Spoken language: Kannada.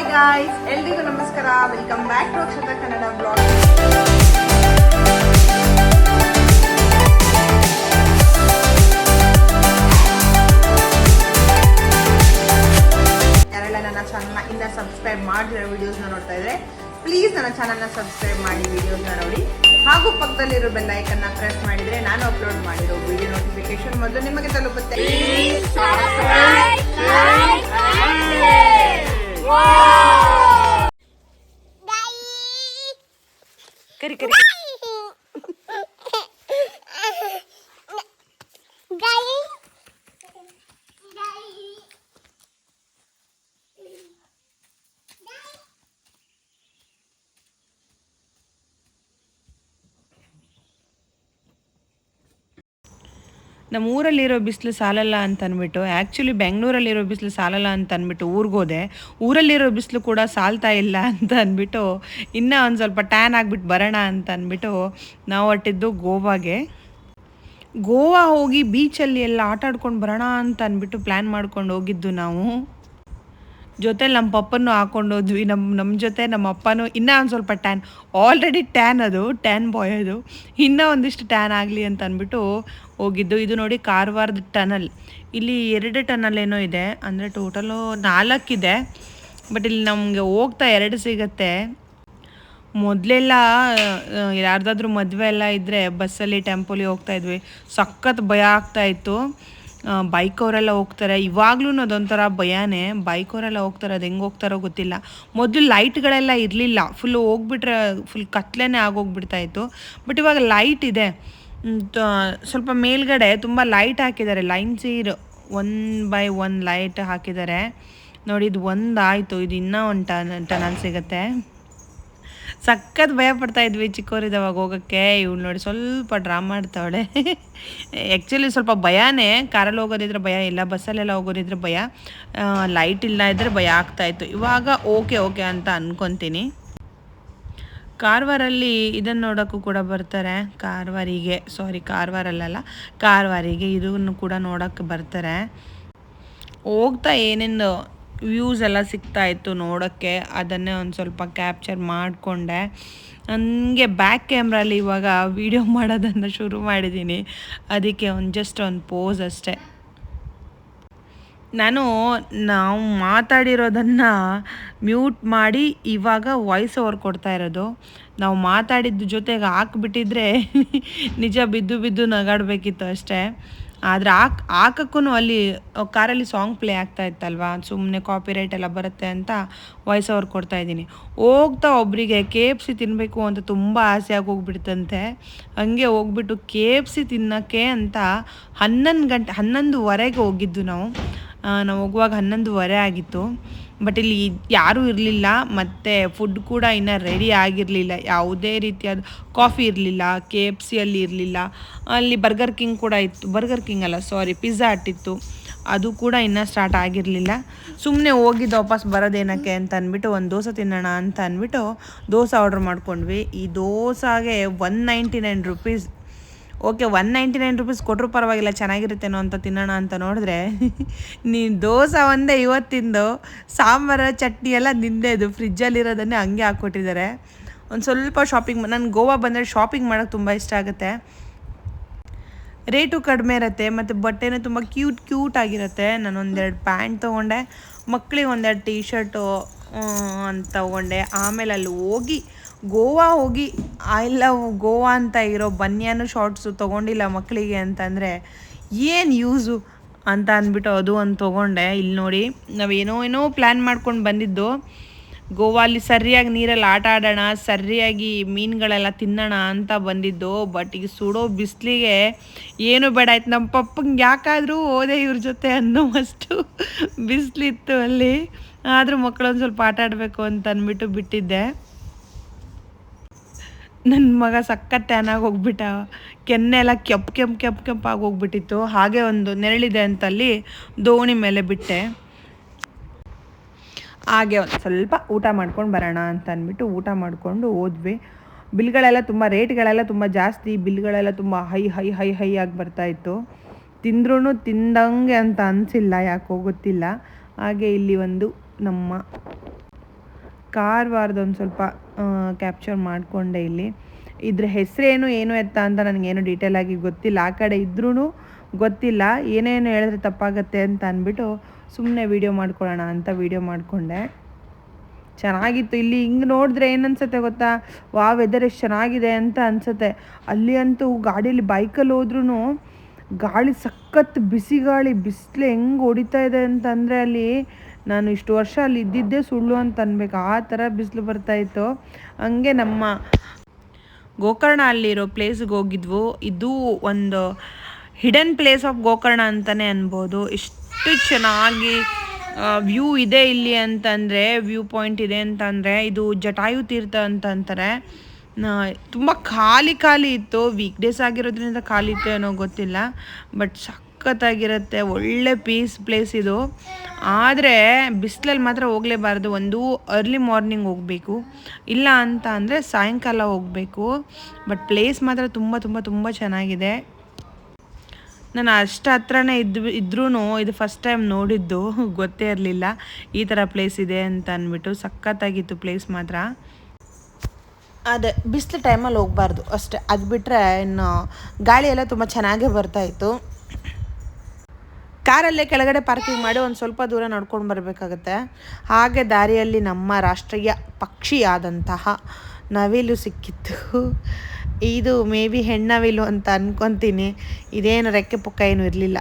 ಹಾಯ್ ಗಾಯ್ಸ್, ಎಲ್ರಿಗೂ ನಮಸ್ಕಾರ. Welcome back to Akshata Kannada blog. ಯಾರೆಲ್ಲ ನನ್ನ ಚಾನಲ್ನ ಇನ್ನ ಸಬ್ಸ್ಕ್ರೈಬ್ ಮಾಡಿರೋ ವಿಡಿಯೋಸ್ನ ನೋಡ್ತಾ ಇದ್ರೆ ಪ್ಲೀಸ್ ನನ್ನ ಚಾನಲ್ನ ಸಬ್ಸ್ಕ್ರೈಬ್ ಮಾಡಿ ವಿಡಿಯೋಸ್ನ ನೋಡಿ. ಹಾಗೂ ಪಕ್ಕದಲ್ಲಿರೋ ಬೆಲ್ ಐಕನ್ನ ಪ್ರೆಸ್ ಮಾಡಿದ್ರೆ ನಾನು ಅಪ್ಲೋಡ್ ಮಾಡಿರೋ ವಿಡಿಯೋ ನೋಟಿಫಿಕೇಶನ್ ಮೊದಲು ನಿಮಗೆ ತಲುಪುತ್ತೆ. ಕರಿ ಕರಿ ನಮ್ಮ ಊರಲ್ಲಿರೋ ಬಿಸಿಲು ಸಾಲಲ್ಲ ಅಂತ ಅಂದ್ಬಿಟ್ಟು, ಆ್ಯಕ್ಚುಲಿ ಬೆಂಗಳೂರಲ್ಲಿರೋ ಬಿಸಿಲು ಸಾಲಲ್ಲ ಅಂತ ಅಂದ್ಬಿಟ್ಟು ಊರಿಗೋದೆ. ಊರಲ್ಲಿರೋ ಬಿಸಿಲು ಕೂಡ ಸಾಲ್ತಾ ಇಲ್ಲ ಅಂತ ಅಂದ್ಬಿಟ್ಟು ಇನ್ನೂ ಒಂದು ಸ್ವಲ್ಪ ಟ್ಯಾನ್ ಆಗಿಬಿಟ್ಟು ಬರೋಣ ಅಂತ ಅಂದ್ಬಿಟ್ಟು ನಾವು ಹೊಟ್ಟಿದ್ದು ಗೋವಾಗೆ. ಗೋವಾ ಹೋಗಿ ಬೀಚಲ್ಲಿ ಎಲ್ಲ ಆಟ ಆಡ್ಕೊಂಡು ಬರೋಣ ಅಂತ ಅಂದ್ಬಿಟ್ಟು ಪ್ಲ್ಯಾನ್ ಮಾಡ್ಕೊಂಡು ಹೋಗಿದ್ದು ನಾವು. ಜೊತೆಲಿ ನಮ್ಮ ಪಪ್ಪನ್ನು ಹಾಕ್ಕೊಂಡು ಹೋದ್ವಿ. ನಮ್ಮ ಜೊತೆ ನಮ್ಮ ಅಪ್ಪನೂ ಇನ್ನೂ ಒಂದು ಸ್ವಲ್ಪ ಟ್ಯಾನ್, ಆಲ್ರೆಡಿ ಟ್ಯಾನ್ ಅದು ಟ್ಯಾನ್ ಬಾಯ್ ಅದು, ಇನ್ನೂ ಒಂದಿಷ್ಟು ಟ್ಯಾನ್ ಆಗಲಿ ಅಂತ ಅಂದ್ಬಿಟ್ಟು ಹೋಗಿದ್ದು. ಇದು ನೋಡಿ ಕಾರವಾರದ ಟನಲ್. ಇಲ್ಲಿ 2 ಟನಲ್ ಏನೋ ಇದೆ, ಅಂದರೆ ಟೋಟಲು 4 ಇದೆ. ಬಟ್ ಇಲ್ಲಿ ನಮಗೆ ಹೋಗ್ತಾ 2 ಸಿಗತ್ತೆ. ಮೊದಲೆಲ್ಲ ಯಾರ್ದಾದ್ರೂ ಮದುವೆ ಎಲ್ಲ ಇದ್ದರೆ ಬಸ್ಸಲ್ಲಿ ಟೆಂಪೋಲಿ ಹೋಗ್ತಾಯಿದ್ವಿ. ಸಖತ್ ಭಯ ಆಗ್ತಾಯಿತ್ತು. ಬೈಕವರೆಲ್ಲ ಹೋಗ್ತಾರೆ, ಇವಾಗ್ಲೂ ಅದೊಂಥರ ಭಯನೇ. ಬೈಕವರೆಲ್ಲ ಹೋಗ್ತಾರೆ, ಅದು ಹೆಂಗೆ ಹೋಗ್ತಾರೋ ಗೊತ್ತಿಲ್ಲ. ಮೊದಲು ಲೈಟ್ಗಳೆಲ್ಲ ಇರಲಿಲ್ಲ, ಫುಲ್ಲು ಹೋಗ್ಬಿಟ್ರೆ ಫುಲ್ ಕತ್ಲೆನೇ ಆಗೋಗ್ಬಿಡ್ತಾಯಿತ್ತು. ಬಟ್ ಇವಾಗ ಲೈಟ್ ಇದೆ, ಸ್ವಲ್ಪ ಮೇಲ್ಗಡೆ ತುಂಬ ಲೈಟ್ ಹಾಕಿದ್ದಾರೆ. ಲೈನ್ ಸೀರ್ 1 by 1 ಲೈಟ್ ಹಾಕಿದ್ದಾರೆ ನೋಡಿ. ಇದು ಒಂದಾಯಿತು, ಇದು ಇನ್ನೂ ಒಂದು ಟನಲ್ ಸಿಗುತ್ತೆ. ಸಖತ್ ಭಯ ಪಡ್ತಾ ಇದ್ವಿ ಚಿಕ್ಕವರಿದ್ದವಾಗ ಹೋಗೋಕ್ಕೆ. ಇವಳು ನೋಡಿ ಸ್ವಲ್ಪ ಡ್ರಾ ಮಾಡ್ತಾವಳೆ. ಆ್ಯಕ್ಚುಲಿ ಸ್ವಲ್ಪ ಭಯನೇ, ಕಾರಲ್ಲಿ ಹೋಗೋದಿದ್ರೆ ಭಯ ಇಲ್ಲ, ಬಸ್ಸಲ್ಲೆಲ್ಲ ಹೋಗೋದಿದ್ರೆ ಭಯ, ಲೈಟ್ ಇಲ್ಲ ಇದ್ದರೆ ಭಯ ಆಗ್ತಾಯಿತ್ತು. ಇವಾಗ ಓಕೆ ಅಂತ ಅಂದ್ಕೊತೀನಿ. ಕಾರವಾರಲ್ಲಿ ಇದನ್ನು ನೋಡೋಕ್ಕೂ ಕೂಡ ಬರ್ತಾರೆ. ಕಾರವಾರಿಗೆ ಇದನ್ನು ಕೂಡ ನೋಡೋಕ್ಕೆ ಬರ್ತಾರೆ. ಹೋಗ್ತಾ ಏನೇನು ವ್ಯೂಸ್ ಎಲ್ಲ ಸಿಗ್ತಾಯಿತ್ತು ನೋಡೋಕ್ಕೆ, ಅದನ್ನೇ ಒಂದು ಸ್ವಲ್ಪ ಕ್ಯಾಪ್ಚರ್ ಮಾಡಿಕೊಂಡೆ. ನನಗೆ ಬ್ಯಾಕ್ ಕ್ಯಾಮ್ರಲ್ಲಿ ಇವಾಗ ವೀಡಿಯೋ ಮಾಡೋದನ್ನು ಶುರು ಮಾಡಿದ್ದೀನಿ. ಅದಕ್ಕೆ ಜಸ್ಟ್ ಒಂದು ಪೋಸ್ ಅಷ್ಟೇ. ನಾವು ಮಾತಾಡಿರೋದನ್ನು ಮ್ಯೂಟ್ ಮಾಡಿ ಇವಾಗ ವಾಯ್ಸ್ ಓವರ್ ಕೊಡ್ತಾ ಇರೋದು. ನಾವು ಮಾತಾಡಿದ್ದು ಜೊತೆಗೆ ಹಾಕ್ಬಿಟ್ಟಿದ್ರೆ ನಿಜ ಬಿದ್ದು ನಗಾಡಬೇಕಿತ್ತು ಅಷ್ಟೇ. ಆದರೆ ಹಾಕಕ್ಕೂ ಅಲ್ಲಿ ಕಾರಲ್ಲಿ ಸಾಂಗ್ ಪ್ಲೇ ಆಗ್ತಾ ಇತ್ತಲ್ವ, ಸುಮ್ಮನೆ ಕಾಪಿರೈಟ್ ಎಲ್ಲ ಬರುತ್ತೆ ಅಂತ ವಾಯ್ಸ್ ಓವರ್ ಕೊಡ್ತಾಯಿದ್ದೀನಿ. ಹೋಗ್ತಾ ಒಬ್ಬರಿಗೆ KFC ತಿನ್ನಬೇಕು ಅಂತ ತುಂಬ ಆಸೆ ಆಗೋಗ್ಬಿಡ್ತಂತೆ. ಹಂಗೆ ಹೋಗ್ಬಿಟ್ಟು KFC ತಿನ್ನೋಕ್ಕೆ ಅಂತ 11:30ಗೆ ಹೋಗಿದ್ದು ನಾವು ಹೋಗುವಾಗ 11:30 ಆಗಿತ್ತು. ಬಟ್ ಇಲ್ಲಿ ಯಾರೂ ಇರಲಿಲ್ಲ, ಮತ್ತು ಫುಡ್ ಕೂಡ ಇನ್ನೂ ರೆಡಿ ಆಗಿರಲಿಲ್ಲ. ಯಾವುದೇ ರೀತಿಯಾದ ಕಾಫಿ ಇರಲಿಲ್ಲ, KFCಯಲ್ಲಿ ಇರಲಿಲ್ಲ. ಅಲ್ಲಿ ಬರ್ಗರ್ ಕಿಂಗ್ ಕೂಡ ಇತ್ತು, ಪಿಜ್ಜಾ ಹಟ್ ಇತ್ತು, ಅದು ಕೂಡ ಇನ್ನೂ ಸ್ಟಾರ್ಟ್ ಆಗಿರಲಿಲ್ಲ. ಸುಮ್ಮನೆ ಹೋಗಿದ್ದು ವಾಪಸ್ ಬರೋದೇನಕ್ಕೆ ಅಂತ ಅಂದ್ಬಿಟ್ಟು ಒಂದು ದೋಸೆ ತಿನ್ನೋಣ ಅಂತ ಅಂದ್ಬಿಟ್ಟು ದೋಸೆ ಆರ್ಡ್ರ್ ಮಾಡ್ಕೊಂಡ್ವಿ. ಈ ದೋಸೆಗೆ 199 ರುಪೀಸ್. ಓಕೆ, 199 ರುಪೀಸ್ ಕೊಟ್ಟರು ಪರವಾಗಿಲ್ಲ, ಚೆನ್ನಾಗಿರುತ್ತೇನೋ ಅಂತ ತಿನ್ನೋಣ ಅಂತ ನೋಡಿದ್ರೆ ದೋಸೆ ಒಂದೇ ಇವತ್ತಿಂದು, ಸಾಂಬಾರು ಚಟ್ನಿ ಎಲ್ಲ ನಿಂದೇದು, ಫ್ರಿಜ್ಜಲ್ಲಿರೋದನ್ನೇ ಹಂಗೆ ಹಾಕ್ಕೊಟ್ಟಿದ್ದಾರೆ. ಒಂದು ಸ್ವಲ್ಪ ಶಾಪಿಂಗ್, ನಾನು ಗೋವಾ ಬಂದರೆ ಶಾಪಿಂಗ್ ಮಾಡೋಕ್ಕೆ ತುಂಬ ಇಷ್ಟ ಆಗುತ್ತೆ. ರೇಟು ಕಡಿಮೆ ಇರುತ್ತೆ ಮತ್ತು ಬಟ್ಟೆನೂ ತುಂಬ ಕ್ಯೂಟ್ ಆಗಿರುತ್ತೆ. ನಾನು 1-2 ಪ್ಯಾಂಟ್ ತೊಗೊಂಡೆ, ಮಕ್ಕಳಿಗೆ 1-2 ಟೀ ಶರ್ಟು ಅಂತ ತೊಗೊಂಡೆ. ಆಮೇಲೆ ಅಲ್ಲಿ ಗೋವಾ ಹೋಗಿ ಐ ಲವ್ ಗೋವಾ ಅಂತ ಇರೋ ಬನ್ಯಾನು ಶಾರ್ಟ್ಸು ತೊಗೊಂಡಿಲ್ಲ ಮಕ್ಕಳಿಗೆ ಅಂತಂದರೆ ಏನು ಯೂಸು ಅಂತ ಅಂದ್ಬಿಟ್ಟು ಅದು ಒಂದು ತೊಗೊಂಡೆ. ಇಲ್ಲಿ ನೋಡಿ, ನಾವು ಏನೋ ಪ್ಲ್ಯಾನ್ ಮಾಡ್ಕೊಂಡು ಬಂದಿದ್ದು ಗೋವಾಲಿ ಸರಿಯಾಗಿ ನೀರಲ್ಲಿ ಆಟ ಆಡೋಣ, ಸರಿಯಾಗಿ ಮೀನುಗಳೆಲ್ಲ ತಿನ್ನೋಣ ಅಂತ ಬಂದಿದ್ದು. ಬಟ್ ಈಗ ಸುಡೋ ಬಿಸಿಲಿಗೆ ಏನು ಬೇಡ ಆಯ್ತು. ನಮ್ಮ ಪಪ್ಪಂಗೆ ಯಾಕಾದರೂ ಹೋದೆ ಇವ್ರ ಜೊತೆ ಅನ್ನೋವಷ್ಟು ಬಿಸಿಲಿತ್ತು ಅಲ್ಲಿ. ಆದರೂ ಮಕ್ಕಳೊಂದು ಸ್ವಲ್ಪ ಆಟ ಆಡಬೇಕು ಅಂತ ಅಂದ್ಬಿಟ್ಟು ಬಿಟ್ಟಿದ್ದೆ. ನನ್ನ ಮಗ ಸಖತ್ ಟ್ಯಾನಾಗಿ ಹೋಗ್ಬಿಟ್ಟ, ಕೆನ್ನೆಲ್ಲ ಕೆಂಪಾಗಿ ಹೋಗ್ಬಿಟ್ಟಿತ್ತು. ಹಾಗೆ ಒಂದು ನೆರಳಿದೆ ಅಂತಲ್ಲಿ ದೋಣಿ ಮೇಲೆ ಬಿಟ್ಟೆ. ಹಾಗೆ ಒಂದು ಸ್ವಲ್ಪ ಊಟ ಮಾಡ್ಕೊಂಡು ಬರೋಣ ಅಂತ ಅಂದ್ಬಿಟ್ಟು ಊಟ ಮಾಡಿಕೊಂಡು ಹೋದ್ವಿ. ರೇಟ್ಗಳೆಲ್ಲ ತುಂಬ ಜಾಸ್ತಿ, ಬಿಲ್ಗಳೆಲ್ಲ ತುಂಬ ಹೈ ಆಗಿ ಬರ್ತಾಯಿತ್ತು. ತಿಂದ್ರೂ ತಿಂದಂಗೆ ಅಂತ ಅನಿಸಿಲ್ಲ, ಯಾಕೋ ಗೊತ್ತಿಲ್ಲ. ಹಾಗೆ ಇಲ್ಲಿ ಒಂದು ನಮ್ಮ ಕಾರವಾರದೊಂದು ಸ್ವಲ್ಪ ಕ್ಯಾಪ್ಚರ್ ಮಾಡಿಕೊಂಡೆ ಇಲ್ಲಿ. ಇದ್ರ ಹೆಸರೇನು ಏನು ಎತ್ತ ಅಂತ ನನಗೇನು ಡೀಟೇಲಾಗಿ ಗೊತ್ತಿಲ್ಲ. ಆ ಕಡೆ ಇದ್ರೂ ಗೊತ್ತಿಲ್ಲ, ಏನೇನು ಹೇಳಿದ್ರೆ ತಪ್ಪಾಗತ್ತೆ ಅಂತ ಅಂದ್ಬಿಟ್ಟು ಸುಮ್ಮನೆ ವೀಡಿಯೋ ಮಾಡ್ಕೊಳ್ಳೋಣ ಅಂತ ವೀಡಿಯೋ ಮಾಡಿಕೊಂಡೆ. ಚೆನ್ನಾಗಿತ್ತು. ಇಲ್ಲಿ ಹಿಂಗೆ ನೋಡಿದ್ರೆ ಏನು ಅನ್ಸುತ್ತೆ ಗೊತ್ತಾ, ವೆದರ್ ಎಷ್ಟು ಚೆನ್ನಾಗಿದೆ ಅಂತ ಅನಿಸುತ್ತೆ. ಅಲ್ಲಿ ಅಂತೂ ಗಾಡೀಲಿ ಬೈಕಲ್ಲಿ ಹೋದ್ರೂ ಗಾಳಿ ಸಖತ್ ಬಿಸಿ ಗಾಳಿ, ಬಿಸಿಲು ಹೆಂಗೆ ಹೊಡಿತಾ ಇದೆ ಅಂತಂದರೆ ಅಲ್ಲಿ ನಾನು ಇಷ್ಟು ವರ್ಷ ಅಲ್ಲಿ ಇದ್ದಿದ್ದೇ ಸುಳ್ಳು ಅಂತ ಅನ್ಬೇಕು, ಆ ಥರ ಬಿಸಿಲು ಬರ್ತಾಯಿತ್ತು. ಹಂಗೆ ನಮ್ಮ ಗೋಕರ್ಣ ಅಲ್ಲಿರೋ ಪ್ಲೇಸ್ಗೆ ಹೋಗಿದ್ವು. ಇದು ಒಂದು ಹಿಡನ್ ಪ್ಲೇಸ್ ಆಫ್ ಗೋಕರ್ಣ ಅಂತಲೇ ಅನ್ಬೋದು. ಎಷ್ಟು ಚೆನ್ನಾಗಿ ವ್ಯೂ ಇದೆ ಇಲ್ಲಿ ಅಂತಂದರೆ, ವ್ಯೂ ಪಾಯಿಂಟ್ ಇದೆ ಅಂತಂದರೆ, ಇದು ಜಟಾಯು ತೀರ್ಥ ಅಂತ ಅಂತಾರೆ. ತುಂಬ ಖಾಲಿ ಇತ್ತು. ವೀಕ್ ಡೇಸ್ ಆಗಿರೋದ್ರಿಂದ ಖಾಲಿ ಇತ್ತು ಏನೋ ಗೊತ್ತಿಲ್ಲ, ಬಟ್ ಸಖತ್ತಾಗಿರುತ್ತೆ. ಒಳ್ಳೆ ಪೀಸ್ ಪ್ಲೇಸ್ ಇದು. ಆದರೆ ಬಿಸಿಲಲ್ಲಿ ಮಾತ್ರ ಹೋಗಲೇಬಾರ್ದು. ಒಂದು ಅರ್ಲಿ ಮಾರ್ನಿಂಗ್ ಹೋಗಬೇಕು, ಇಲ್ಲ ಅಂತ ಅಂದರೆ ಸಾಯಂಕಾಲ ಹೋಗಬೇಕು. ಬಟ್ ಪ್ಲೇಸ್ ಮಾತ್ರ ತುಂಬ ತುಂಬ ತುಂಬ ಚೆನ್ನಾಗಿದೆ. ನಾನು ಅಷ್ಟು ಹತ್ರನೇ ಇದ್ರೂ ಇದು ಫಸ್ಟ್ ಟೈಮ್ ನೋಡಿದ್ದು, ಗೊತ್ತೇ ಇರಲಿಲ್ಲ ಈ ಥರ ಪ್ಲೇಸ್ ಇದೆ ಅಂತ ಅಂದ್ಬಿಟ್ಟು. ಸಖತ್ತಾಗಿತ್ತು ಪ್ಲೇಸ್ ಮಾತ್ರ. ಅದೇ ಬಿಸಿಲು ಟೈಮಲ್ಲಿ ಹೋಗಬಾರ್ದು ಅಷ್ಟೇ, ಅದು ಬಿಟ್ಟರೆ ಇನ್ನು ಗಾಳಿ ಎಲ್ಲ ತುಂಬ ಚೆನ್ನಾಗೇ ಬರ್ತಾಯಿತ್ತು. ಕಾರಲ್ಲೇ ಕೆಳಗಡೆ ಪಾರ್ಕಿಂಗ್ ಮಾಡಿ ಒಂದು ಸ್ವಲ್ಪ ದೂರ ನಡ್ಕೊಂಡು ಬರಬೇಕಾಗತ್ತೆ. ಹಾಗೆ ದಾರಿಯಲ್ಲಿ ನಮ್ಮ ರಾಷ್ಟ್ರೀಯ ಪಕ್ಷಿಯಾದಂತಹ ನವಿಲು ಸಿಕ್ಕಿತ್ತು. ಇದು ಮೇ ಬಿ ಹೆಣ್ಣವಿಲು ಅಂತ ಅಂದ್ಕೊತೀನಿ. ಇದೇನು ರೆಕ್ಕೆ ಪುಕ್ಕ ಏನೂ ಇರಲಿಲ್ಲ.